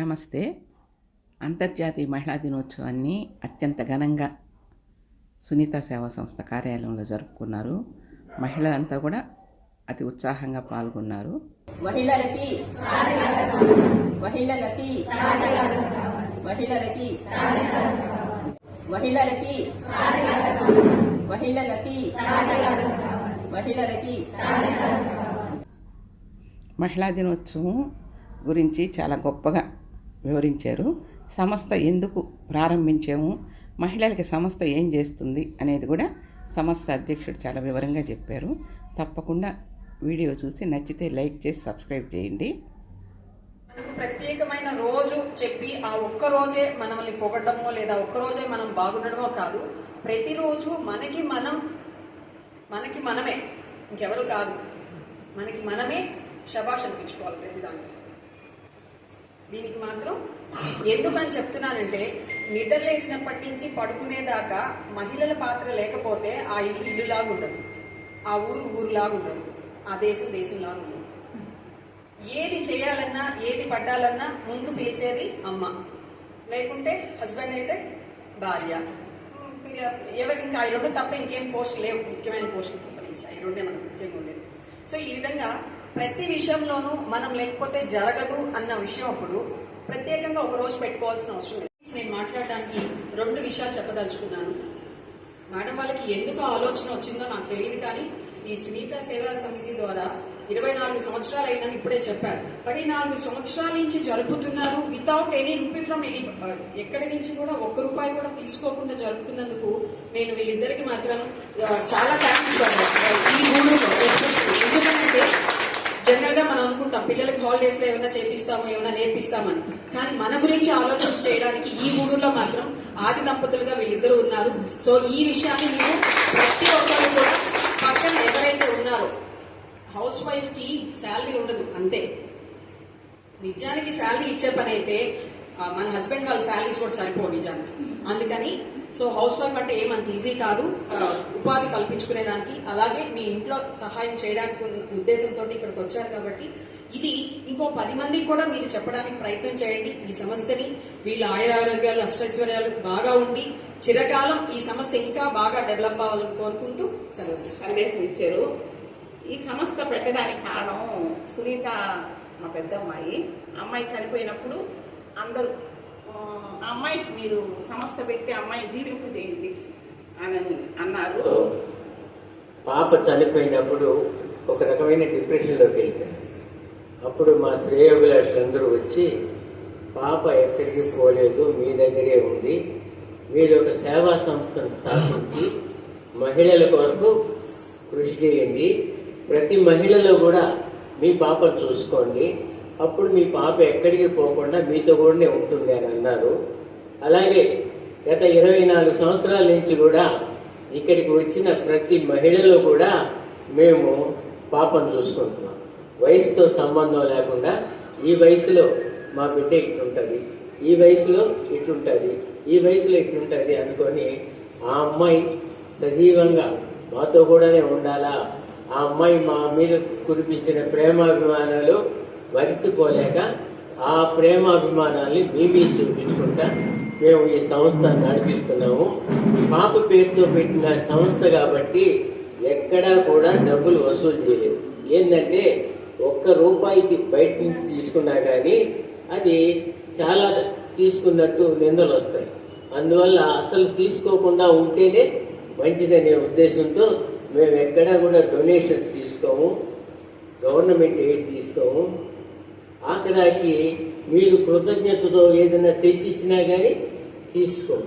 నమస్తే. అంతర్జాతీయ మహిళా దినోత్సవాన్ని అత్యంత ఘనంగా సునీత సేవా సంస్థ కార్యాలయంలో జరుపుకున్నారు. మహిళలంతా కూడా అతి ఉత్సాహంగా పాల్గొన్నారు. మహిళలకి మహిళలకి మహిళలకి మహిళలకి మహిళలకి మహిళలకి మహిళా దినోత్సవం గురించి చాలా గొప్పగా వివరించారు. సంస్థ ఎందుకు ప్రారంభించాము, మహిళలకి సంస్థ ఏం చేస్తుంది అనేది కూడా సంస్థ అధ్యక్షుడు చాలా వివరంగా చెప్పారు. తప్పకుండా వీడియో చూసి నచ్చితే లైక్ చేసి సబ్స్క్రైబ్ చేయండి. ప్రత్యేకమైన రోజు చెప్పి ఆ ఒక్క రోజే మనల్ని పొగడమో లేదా ఒక్కరోజే మనం బాగుండడమో కాదు. ప్రతిరోజు మనకి మనమే, ఇంకెవరు కాదు, మనకి మనమే శబాష్ అనిపించుకోవాలి ప్రతిదానికి. దీనికి మాత్రం ఎందుకని చెప్తున్నానంటే, నిద్రలేసినప్పటి నుంచి పడుకునేదాకా మహిళల పాత్ర లేకపోతే ఆ ఇల్లు ఇల్లులాగా ఉండదు, ఆ ఊరు ఊరులాగా ఉండదు, ఆ దేశం దేశంలాగా ఉండదు. ఏది చేయాలన్నా ఏది పడ్డాలన్నా ముందు పిలిచేది అమ్మ, లేకుంటే హస్బెండ్ అయితే భార్య. ఎవరు ఇంకా ఈ రెండు తప్ప ఇంకేం పోస్టులు లేవు, ముఖ్యమైన పోస్టులు తప్పనించి ఈ రెండే మనకు ముఖ్యంగా ఉండేది. సో ఈ విధంగా ప్రతి విషయంలోనూ మనం లేకపోతే జరగదు అన్న విషయం అప్పుడు ప్రత్యేకంగా ఒక రోజు పెట్టుకోవాల్సిన అవసరం లేదు. నేను మాట్లాడడానికి 2 విషయాలు చెప్పదలుచుకున్నాను. మేడం వాళ్ళకి ఎందుకు ఆలోచన వచ్చిందో నాకు తెలియదు, కానీ ఈ సునీత సేవా సమితి ద్వారా 24 సంవత్సరాలు అయిందని ఇప్పుడే చెప్పారు. 14 సంవత్సరాల నుంచి జరుపుతున్నారు, without any rupee from any, ఎక్కడి నుంచి కూడా ₹1 కూడా తీసుకోకుండా జరుపుతున్నందుకు నేను వీళ్ళిద్దరికి మాత్రం చాలా థ్యాంక్స్ ఈ ఊళ్ళో ఎస్పెషల్లీ. ఎందుకంటే జనరల్ గా మనం అనుకుంటాం పిల్లలకి హాలిడేస్ లో ఏమైనా చేపిస్తామో ఏమైనా నేర్పిస్తామని, కానీ మన గురించి ఆలోచన చేయడానికి ఈ ఊళ్ళో మాత్రం ఆది దంపతులుగా వీళ్ళిద్దరూ ఉన్నారు. సో ఈ విషయాన్ని మీరు ప్రతి ఒక్కరు కూడా పక్కన ఎవరైతే ఉన్నారో, హౌస్ వైఫ్ కి శాలరీ ఉండదు అంతే, నిజానికి శాలరీ ఇచ్చే పని అయితే మన హస్బెండ్ వాళ్ళ శాలరీస్ కూడా సరిపోవు నిజానికి. అందుకని సో హౌస్ వైఫ్ అంటే ఏమంత ఈజీ కాదు ఉపాధి కల్పించుకునేదానికి. అలాగే మీ ఇంట్లో సహాయం చేయడానికి ఉద్దేశంతో ఇక్కడికి వచ్చారు కాబట్టి ఇది ఇంకో 10 మందికి కూడా మీరు చెప్పడానికి ప్రయత్నం చేయండి. ఈ సంస్థని వీళ్ళ ఆయురారోగ్యాలు అష్టైశ్వర్యాలు బాగా ఉండి చిరకాలం ఈ సంస్థ ఇంకా బాగా డెవలప్ అవ్వాలని కోరుకుంటూ సెలవు సందేశం ఇచ్చారు. ఈ సంస్థ పెట్టడానికి కారణం సునీత మా పెద్దమ్మాయి. అమ్మాయి చనిపోయినప్పుడు అందరూ అమ్మాయికి మీరు సంస్థ పెట్టి అమ్మాయి జీవింపు చేయండి అని అన్నారు. పాప చనిపోయినప్పుడు ఒక రకమైన డిప్రెషన్లోకి వెళ్ళిపోయింది. అప్పుడు మా శ్రేయోభిలాషులందరూ వచ్చి, పాప ఎక్కడికి పోలేదు, మీ దగ్గరే ఉంది, మీరు ఒక సేవా సంస్థను స్థాపించి మహిళల కొరకు కృషి చేయండి, ప్రతి మహిళలో కూడా మీ పాపను చూసుకోండి, అప్పుడు మీ పాప ఎక్కడికి పోకుండా మీతో కూడా ఉంటుంది అని అన్నారు. అలాగే గత 24 సంవత్సరాల నుంచి కూడా ఇక్కడికి వచ్చిన ప్రతి మహిళలో కూడా మేము పాపను చూసుకుంటున్నాం. వయసుతో సంబంధం లేకుండా ఈ వయసులో మా బిడ్డ ఇట్లుంటుంది, ఈ వయసులో ఇట్లుంటుంది, ఈ వయసులో ఇట్లుంటుంది అనుకొని ఆ అమ్మాయి సజీవంగా మాతో కూడానే ఉండాలా, ఆ అమ్మాయి మా మీద కురిపించిన ప్రేమాభిమానాలు మరిచిపోలేక ఆ ప్రేమాభిమానాల్ని మీ చూపించుకుంటా మేము ఈ సంస్థ నడిపిస్తున్నాము. పాప పేరుతో పెట్టిన సంస్థ కాబట్టి ఎక్కడా కూడా డబ్బులు వసూలు చేయలేదు. ఏంటంటే ₹1 బయట నుంచి తీసుకున్నా కానీ అది చాలా తీసుకున్నట్టు నిందలు వస్తాయి. అందువల్ల అసలు తీసుకోకుండా ఉంటేనే మంచిదనే ఉద్దేశంతో మేము ఎక్కడా కూడా డొనేషన్స్ తీసుకోము, గవర్నమెంట్ ఎయిడ్ తీసుకోము. ఆఖరాకి మీరు కృతజ్ఞతతో ఏదైనా తెచ్చిచ్చినా కానీ తీసుకోము.